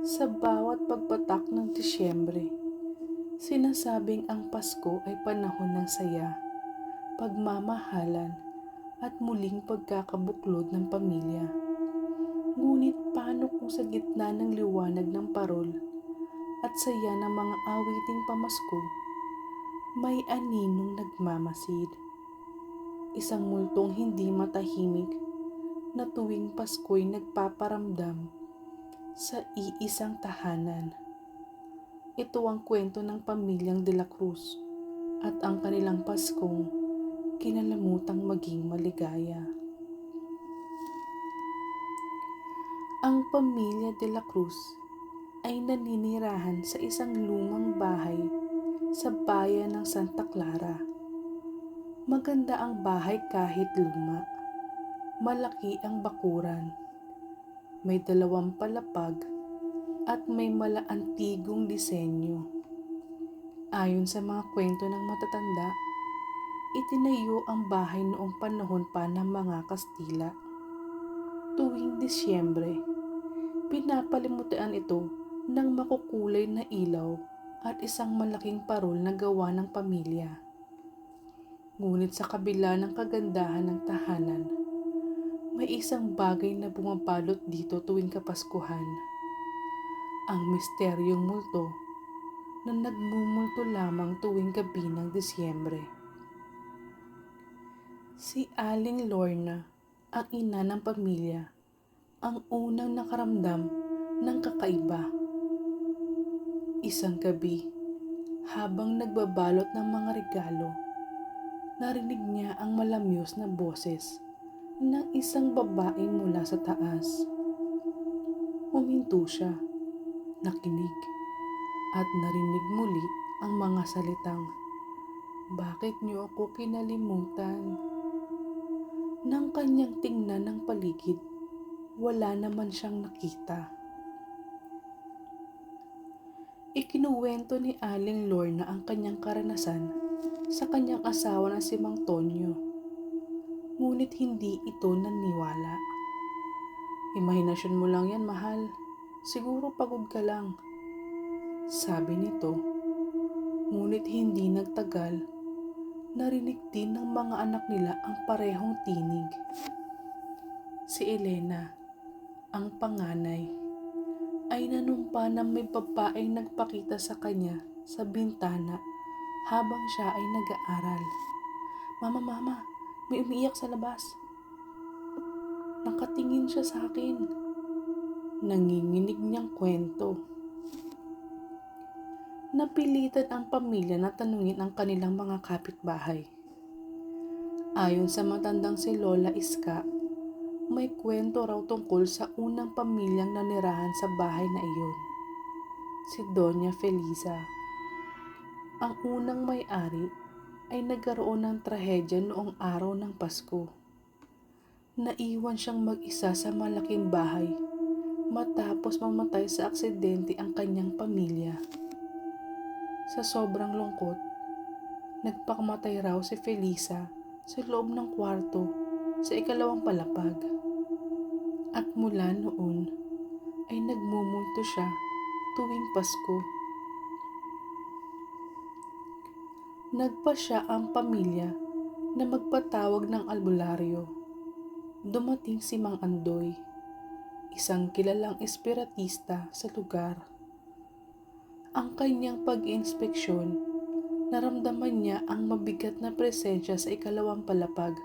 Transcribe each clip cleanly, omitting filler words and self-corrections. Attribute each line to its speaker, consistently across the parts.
Speaker 1: Sa bawat pagpatak ng Disyembre, sinasabing ang Pasko ay panahon ng saya, pagmamahalan at muling pagkakabuklod ng pamilya. Ngunit paano kung sa gitna ng liwanag ng parol at saya ng mga awiting pamasko, may aninong nagmamasid? Isang multong hindi matahimik na tuwing Pasko'y nagpaparamdam sa iisang tahanan. Ito ang kwento ng pamilyang De La Cruz at ang kanilang Paskong kinalamutang maging maligaya. Ang pamilya De La Cruz ay naninirahan sa isang lumang bahay sa bayan ng Santa Clara. Maganda ang bahay kahit luma. Malaki ang bakuran. May 2 palapag at may malaantigong disenyo. Ayon sa mga kwento ng matatanda, itinayo ang bahay noong panahon pa ng mga Kastila. Tuwing Disyembre, pinapalimutan ito ng makukulay na ilaw at isang malaking parol na gawa ng pamilya. Ngunit sa kabila ng kagandahan ng tahanan, may isang bagay na bumabalot dito tuwing Kapaskuhan. Ang misteryong multo na nagmumulto lamang tuwing gabi ng Disyembre. Si Aling Lorna, ang ina ng pamilya, ang unang nakaramdam ng kakaiba. Isang gabi, habang nagbabalot ng mga regalo, narinig niya ang malamyos na boses ng isang babae mula sa taas. Huminto siya, nakinig, at narinig muli ang mga salitang, "Bakit niyo ako kinalimutan?" Nang kanyang tingnan ng paligid, wala naman siyang nakita. Ikinuwento ni Aling Lorna ang kanyang karanasan sa kanyang asawa na si Mang Tonyo. Ngunit hindi ito naniwala. "Imahinasyon mo lang yan, mahal. Siguro pagod ka lang," sabi nito. Ngunit hindi nagtagal, narinig din ng mga anak nila ang parehong tinig. Si Elena, ang panganay, ay nanumpa na may babaeng nagpakita sa kanya sa bintana habang siya ay nag-aaral. Mama, may umiiyak sa labas." Nakatingin siya sa akin. Nanginginig niyang kwento. Napilitan ang pamilya na tanungin ang kanilang mga kapitbahay. Ayon sa matandang si Lola Iska, may kwento raw tungkol sa unang pamilyang nanirahan sa bahay na iyon, si Doña Felisa. Ang unang may-ari ay nagkaroon ng trahedya noong araw ng Pasko. Naiwan siyang mag-isa sa malaking bahay matapos mamatay sa aksidente ang kanyang pamilya. Sa sobrang lungkot, nagpakamatay raw si Felisa sa loob ng kwarto sa 2 palapag. At mula noon ay nagmumulto siya tuwing Pasko. Nagpasya ang pamilya na magpatawag ng albularyo. Dumating si Mang Andoy, isang kilalang espiritista sa lugar. Ang kanyang pag-inspeksyon, naramdaman niya ang mabigat na presensya sa 2 palapag.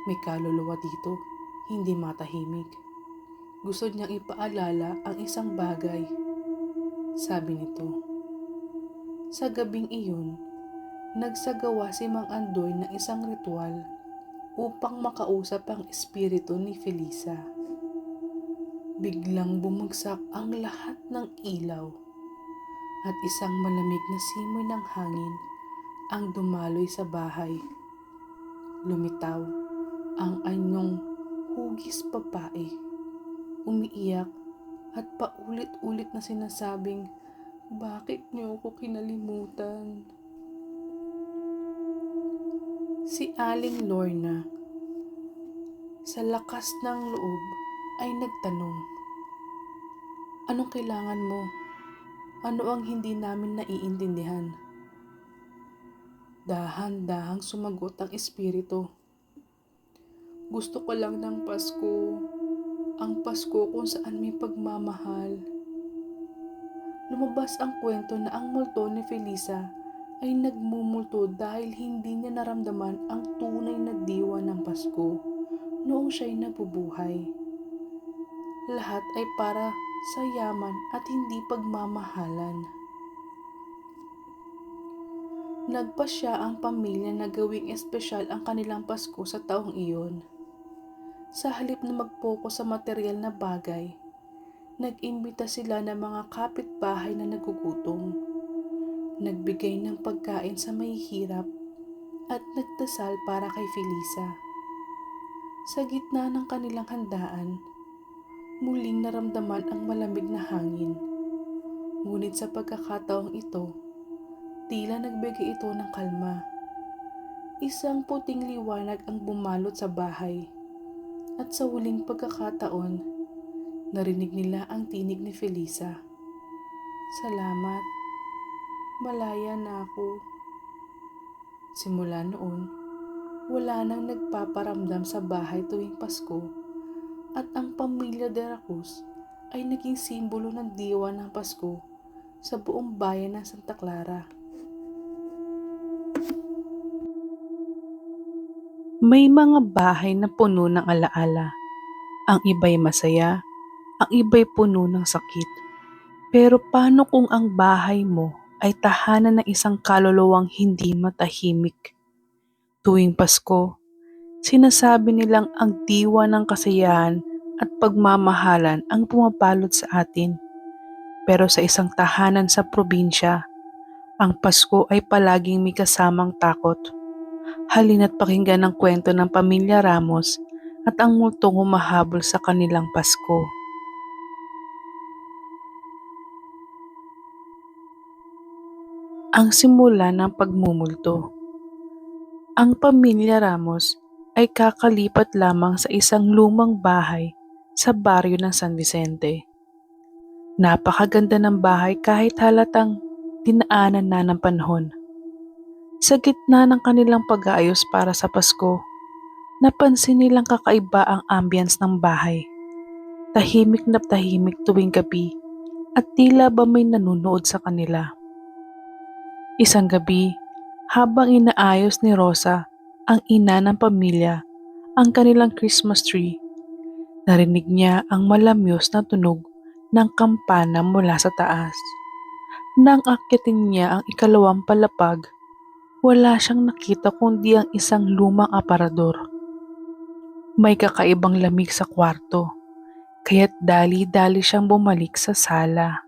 Speaker 1: May kaluluwa dito, hindi matahimik. Gusto niyang ipaalala ang isang bagay, sabi nito. Sa gabing iyon, nagsagawa si Mang Andoy ng isang ritual upang makausap ang espiritu ni Felisa. Biglang bumagsak ang lahat ng ilaw at isang malamig na simoy ng hangin ang dumaloy sa bahay. Lumitaw ang anyong hugis babae, umiiyak at paulit-ulit na sinasabing, "Bakit niyo ako kinalimutan?" Si Aling Lorna, sa lakas ng loob, ay nagtanong, Anong kailangan mo? Ano ang hindi namin naiintindihan? Dahan-dahang sumagot ang espiritu. Gusto ko lang ng Pasko. Ang Pasko kung saan may pagmamahal. Lumabas ang kwento na ang multo ni Felisa ay nagmumulto dahil hindi niya naramdaman ang tunay na diwa ng Pasko noong siya'y nabubuhay. Lahat ay para sa yaman at hindi pagmamahalan. Nagpasya ang pamilya na gawing espesyal ang kanilang Pasko sa taong iyon. Sa halip na mag-focus sa material na bagay, nag-imbita sila ng mga kapitbahay na nagugutom. Nagbigay ng pagkain sa mahihirap at nagdasal para kay Felisa. Sa gitna ng kanilang handaan, muling naramdaman ang malamig na hangin. Ngunit sa pagkakataong ito, tila nagbigay ito ng kalma. Isang puting liwanag ang bumalot sa bahay. At sa huling pagkakataon, narinig nila ang tinig ni Felisa. Salamat, malaya na ako. Simula noon, wala nang nagpaparamdam sa bahay tuwing Pasko at ang pamilya de la Cruz ay naging simbolo ng diwa ng Pasko sa buong bayan ng Santa Clara. May mga bahay na puno ng alaala. Ang iba'y masaya, ang iba'y puno ng sakit. Pero paano kung ang bahay mo ay tahanan ng isang kaluluwang hindi matahimik? Tuwing Pasko, sinasabi nilang ang diwa ng kasiyahan at pagmamahalan ang pumapalot sa atin. Pero sa isang tahanan sa probinsya, ang Pasko ay palaging may kasamang takot. Halina't pakinggan ang kwento ng pamilya Ramos at ang multong humahabol sa kanilang Pasko. Ang simula ng pagmumulto. Ang pamilya Ramos ay kakalipat lamang sa isang lumang bahay sa baryo ng San Vicente. Napakaganda ng bahay kahit halatang dinaanan na ng panahon. Sa gitna ng kanilang pag-aayos para sa Pasko, napansin nilang kakaiba ang ambience ng bahay. Tahimik na tahimik tuwing gabi at tila ba may nanunood sa kanila. Isang gabi, habang inaayos ni Rosa, ang ina ng pamilya, ang kanilang Christmas tree, narinig niya ang malamyos na tunog ng kampana mula sa taas. Nang akyatin niya ang ikalawang palapag, wala siyang nakita kundi ang isang lumang aparador. May kakaibang lamig sa kwarto, kaya't dali-dali siyang bumalik sa sala.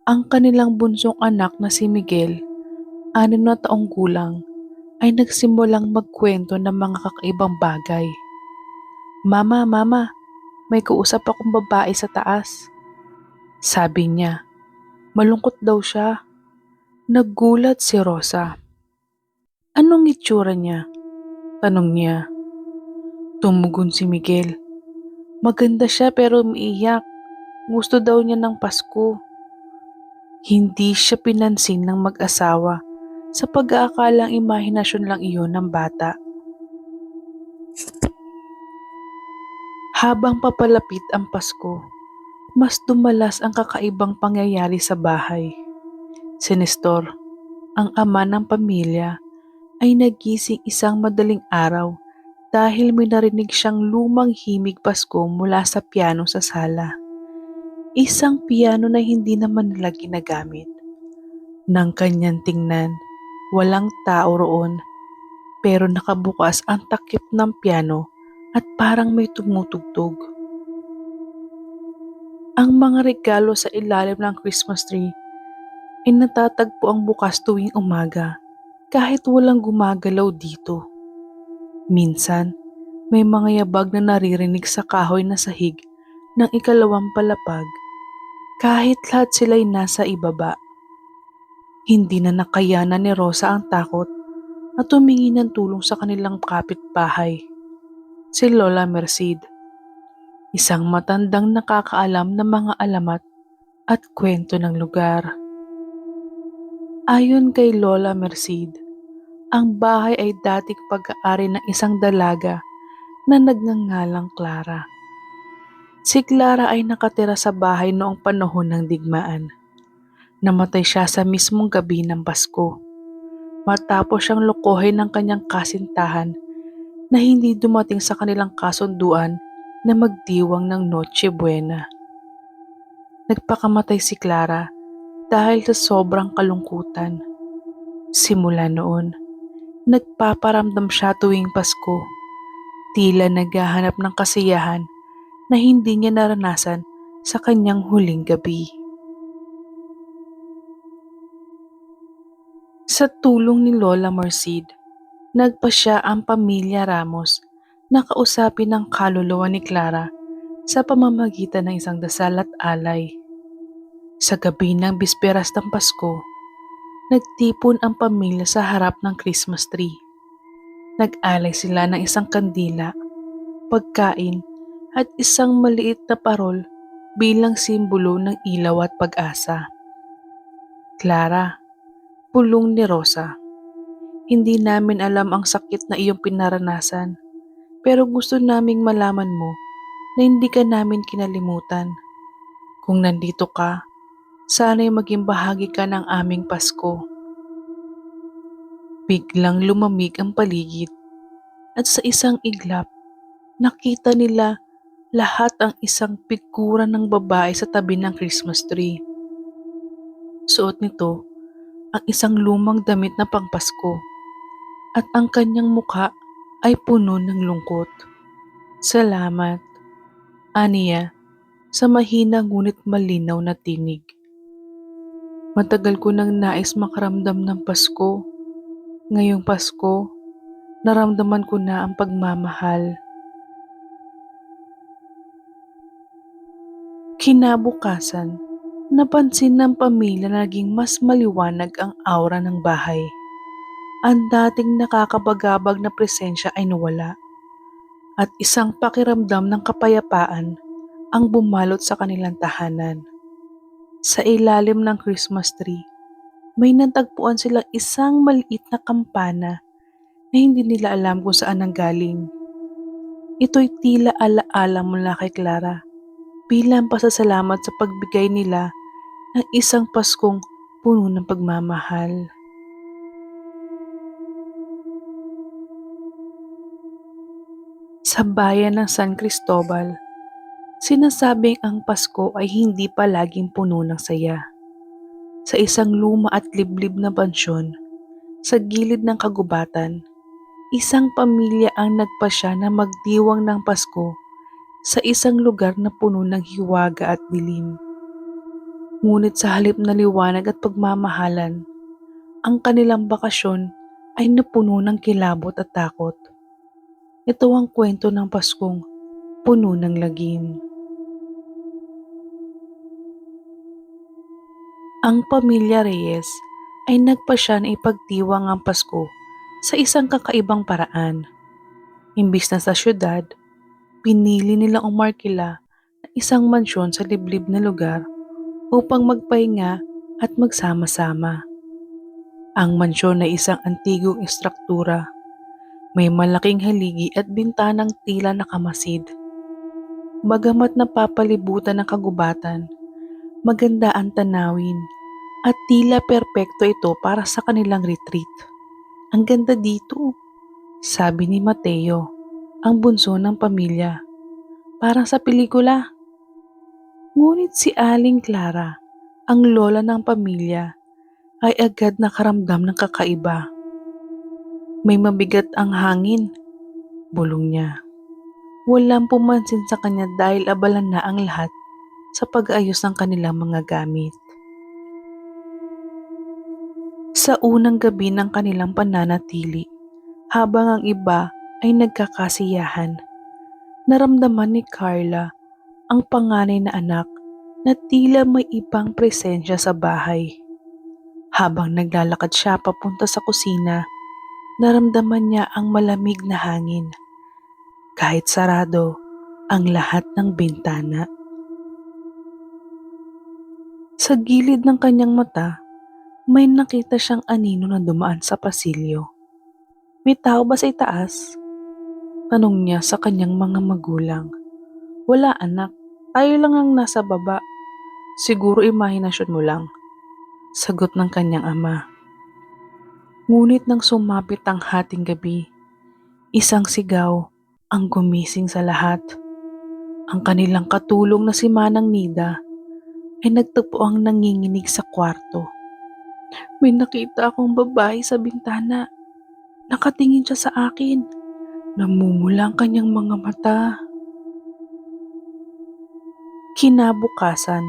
Speaker 1: Ang kanilang bunsong anak na si Miguel, 6 na taong gulang, ay nagsimulang magkwento ng mga kakaibang bagay. Mama, may kausap akong babae sa taas. Sabi niya, malungkot daw siya. Naggulat si Rosa. Anong itsura niya? Tanong niya. Tumugon si Miguel. Maganda siya pero umiiyak. Gusto daw niya ng Pasko. Hindi siya pinansin ng mag-asawa sa pag-aakalang imahinasyon lang iyon ng bata. Habang papalapit ang Pasko, mas dumalas ang kakaibang pangyayari sa bahay. Si Nestor, ang ama ng pamilya, ay nagising isang madaling araw dahil may narinig siyang lumang himig Pasko mula sa piano sa sala. Isang piano na hindi naman nila ginagamit. Nang kanyang tingnan, walang tao roon, pero nakabukas ang takip ng piano at parang may tumutugtog. Ang mga regalo sa ilalim ng Christmas tree ay natatagpo ang bukas tuwing umaga kahit walang gumagalaw dito. Minsan, may mga yabag na naririnig sa kahoy na sahig ng ikalawang palapag kahit lahat sila'y nasa ibaba. Hindi na nakayanan ni Rosa ang takot at humingi ng tulong sa kanilang kapitbahay, si Lola Merced. isang matandang nakakaalam ng mga alamat at kwento ng lugar. Ayon kay Lola Merced, ang bahay ay dating pag-aari ng isang dalaga na nagngangalang Clara. Si Clara ay nakatira sa bahay noong panahon ng digmaan. Namatay siya sa mismong gabi ng Pasko, matapos siyang lokohin ng kanyang kasintahan na hindi dumating sa kanilang kasunduan na magdiwang ng Noche Buena. Nagpakamatay si Clara dahil sa sobrang kalungkutan. Simula noon, nagpaparamdam siya tuwing Pasko, tila naghahanap ng kasiyahan na hindi niya naranasan sa kanyang huling gabi. Sa tulong ni Lola Merced, nagpasya ang pamilya Ramos na kausapin ang kaluluwa ni Clara sa pamamagitan ng isang dasal at alay. Sa gabi ng bisperas ng Pasko, nagtipon ang pamilya sa harap ng Christmas tree. Nag-alay sila ng isang kandila, pagkain at isang maliit na parol bilang simbolo ng ilaw at pag-asa. Clara, pulong ni Rosa, hindi namin alam ang sakit na iyong pinaranasan, pero gusto naming malaman mo na hindi ka namin kinalimutan. Kung nandito ka, sana'y maging bahagi ka ng aming Pasko. Biglang lumamig ang paligid at sa isang iglap, nakita nila lahat ang isang figura ng babae sa tabi ng Christmas tree. Suot nito ang isang lumang damit na pangpasko at ang kanyang mukha ay puno ng lungkot. Salamat, aniya, sa mahina ngunit malinaw na tinig. Matagal ko nang nais makaramdam ng Pasko. Ngayong Pasko, naramdaman ko na ang pagmamahal. Kinabukasan, napansin ng pamilya na naging mas maliwanag ang aura ng bahay. Ang dating nakakabagabag na presensya ay nawala at isang pakiramdam ng kapayapaan ang bumalot sa kanilang tahanan. Sa ilalim ng Christmas tree, may natagpuan silang isang maliit na kampana na hindi nila alam kung saan nanggaling. Ito'y tila alaala mula kay Clara bilang pasasalamat sa pagbigay nila ng isang Paskong puno ng pagmamahal. Sa bayan ng San Cristobal, sinasabing ang Pasko ay hindi palaging puno ng saya. Sa isang luma at liblib na bansyon, sa gilid ng kagubatan, isang pamilya ang nagpasya na magdiwang ng Pasko sa isang lugar na puno ng hiwaga at dilim. Ngunit sa halip na liwanag at pagmamahalan, ang kanilang bakasyon ay napuno ng kilabot at takot. Ito ang kwento ng Paskong puno ng lagim. Ang pamilya Reyes ay nagpasya na ipagdiwang ang Pasko sa isang kakaibang paraan. Imbis na sa syudad, pinili nilang umarkila ng isang mansyon sa liblib na lugar upang magpahinga at magsama-sama. Ang mansyon ay isang antigong estruktura. May malaking haligi at bintanang tila nakamasid. Bagamat napapalibutan ng kagubatan, maganda ang tanawin at tila perpekto ito para sa kanilang retreat. Ang ganda dito, sabi ni Mateo, ang bunso ng pamilya. Parang sa pelikula. Ngunit si Aling Clara, ang lola ng pamilya, ay agad nakaramdam ng kakaiba. May mabigat ang hangin, bulong niya. Walang pumansin sa kanya dahil abala na ang lahat sa pag-ayos ng kanilang mga gamit. Sa unang gabi ng kanilang pananatili, habang ang iba ay nagkakasiyahan, naramdaman ni Carla, ang panganay na anak, na tila may ibang presensya sa bahay. Habang naglalakad siya papunta sa kusina, naramdaman niya ang malamig na hangin. Kahit sarado, ang lahat ng bintana. Sa gilid ng kanyang mata, may nakita siyang anino na dumaan sa pasilyo. "May tao ba sa itaas?" tanong niya sa kanyang mga magulang. "Wala anak, tayo lang ang nasa baba. Siguro imahinasyon mo lang," sagot ng kanyang ama. Ngunit nang sumapit ang hating gabi, isang sigaw ang gumising sa lahat. Ang kanilang katulong na si Manang Nida ay nagtagpo ang nanginginig sa kwarto. "May nakita akong babae sa bintana. Nakatingin siya sa akin. Namumula ang kanyang mga mata." Kinabukasan,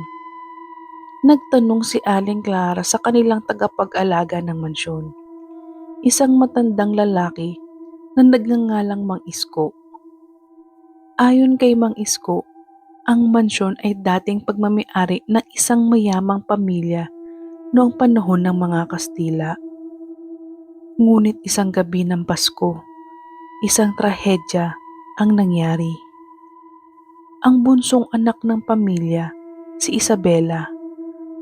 Speaker 1: nagtanong si Aling Clara sa kanilang tagapag-alaga ng mansyon, isang matandang lalaki na nagngangalang Mang Isko. Ayon kay Mang Isko, ang mansyon ay dating pagmamay-ari ng isang mayamang pamilya noong panahon ng mga Kastila. Ngunit isang gabi ng Pasko, isang trahedya ang nangyari. Ang bunsong anak ng pamilya, si Isabela,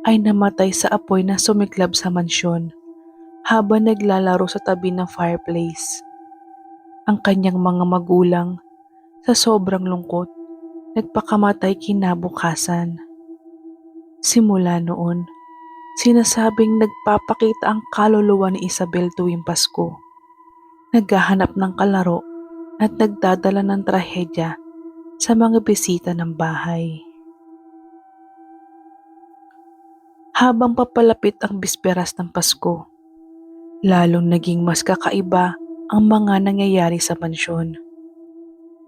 Speaker 1: ay namatay sa apoy na sumiklab sa mansyon habang naglalaro sa tabi ng fireplace. Ang kanyang mga magulang, sa sobrang lungkot, nagpakamatay kinabukasan. Simula noon, sinasabing nagpapakita ang kaluluwa ni Isabel tuwing Pasko, naghahanap ng kalaro at nagdadala ng trahedya sa mga bisita ng bahay. Habang papalapit ang bisperas ng Pasko, lalong naging mas kakaiba ang mga nangyayari sa mansyon.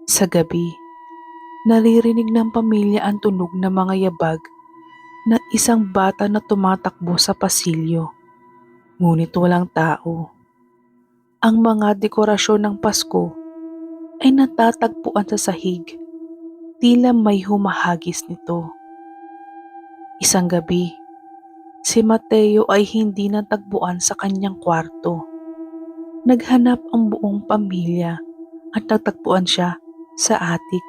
Speaker 1: Sa gabi, naririnig ng pamilya ang tunog ng mga yabag na isang bata na tumatakbo sa pasilyo, ngunit walang tao. Ang mga dekorasyon ng Pasko ay natatagpuan sa sahig, tila may humahagis nito. Isang gabi, si Mateo ay hindi natagpuan sa kanyang kwarto. Naghanap ang buong pamilya at natagpuan siya sa attic.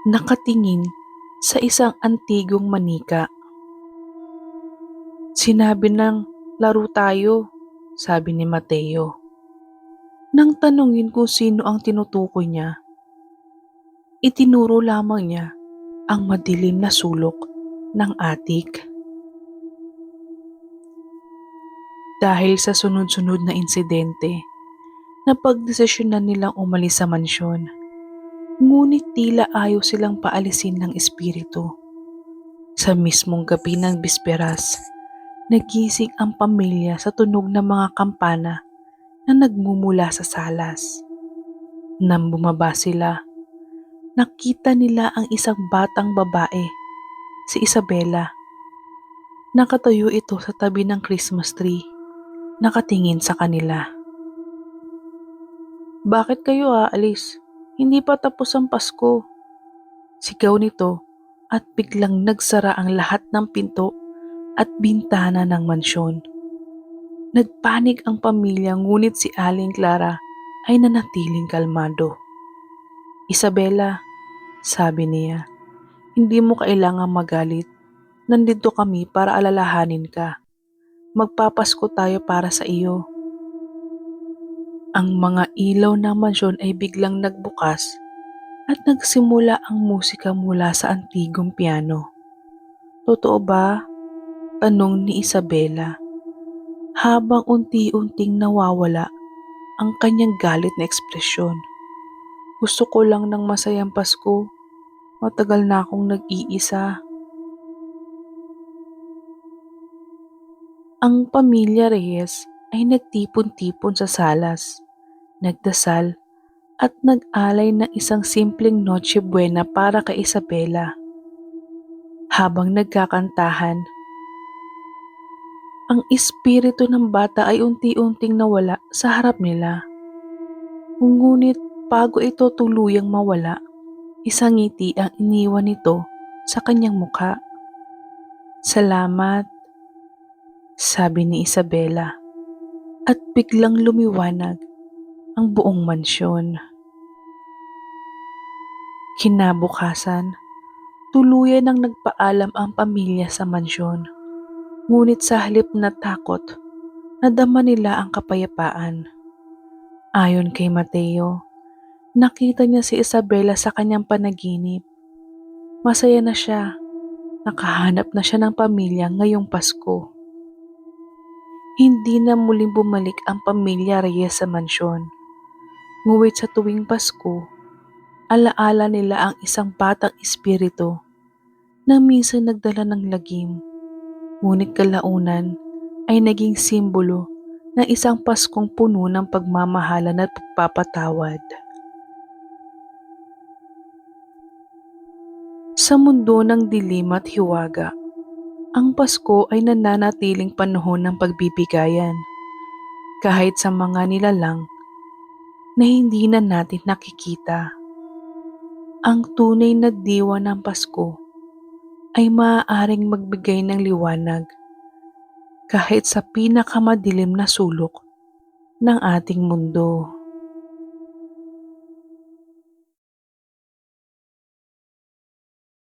Speaker 1: Nakatingin sa isang antigong manika. "Sinabi ng laro tayo," sabi ni Mateo. Nang tanungin kung sino ang tinutukoy niya, itinuro lamang niya ang madilim na sulok ng attic. Dahil sa sunod-sunod na insidente, napagdesisyonan nilang umalis sa mansyon. Ngunit tila ayaw silang paalisin ng espiritu. Sa mismong gabi ng bisperas, nagising ang pamilya sa tunog ng mga kampana na nagmumula sa salas. Nang bumaba sila, nakita nila ang isang batang babae, si Isabela. Nakatayo ito sa tabi ng Christmas tree, nakatingin sa kanila. "Bakit kayo aalis? Hindi pa tapos ang Pasko," sigaw nito at biglang nagsara ang lahat ng pinto at bintana ng mansyon. Nagpanik ang pamilya ngunit si Aling Clara ay nanatiling kalmado. "Isabela," sabi niya, "hindi mo kailangang magalit. Nandito kami para alalahanin ka. Magpapasko tayo para sa iyo." Ang mga ilaw ng mansyon ay biglang nagbukas at nagsimula ang musika mula sa antigong piano. "Totoo ba?" tanong ni Isabela, habang unti-unting nawawala ang kanyang galit na ekspresyon. "Gusto ko lang ng masayang Pasko. Matagal na akong nag-iisa." Ang pamilya Reyes ay nagtipon-tipon sa salas, nagdasal at nag-alay ng isang simpleng Noche Buena para kay Isabela. Habang nagkakantahan, ang espiritu ng bata ay unti-unting nawala sa harap nila. Ngunit bago ito tuluyang mawala, isang ngiti ang iniwan nito sa kanyang mukha. "Salamat," sabi ni Isabela, at biglang lumiwanag ang buong mansyon. Kinabukasan, tuluyan ng nagpaalam ang pamilya sa mansyon. Ngunit sa halip na takot, nadama nila ang kapayapaan. Ayon kay Mateo, nakita niya si Isabela sa kanyang panaginip. Masaya na siya, nakahanap na siya ng pamilya ngayong Pasko. Hindi na muling bumalik ang pamilya Reyes sa mansyon. Ngunit sa tuwing Pasko, alaala nila ang isang batang espiritu na minsan nagdala ng lagim, ngunit kalaunan ay naging simbolo ng isang Paskong puno ng pagmamahalan at pagpapatawad. Sa mundo ng dilim at hiwaga, ang Pasko ay nananatiling panahon ng pagbibigayan, kahit sa mga nilalang na hindi na natin nakikita. Ang tunay na diwa ng Pasko ay maaaring magbigay ng liwanag kahit sa pinakamadilim na sulok ng ating mundo.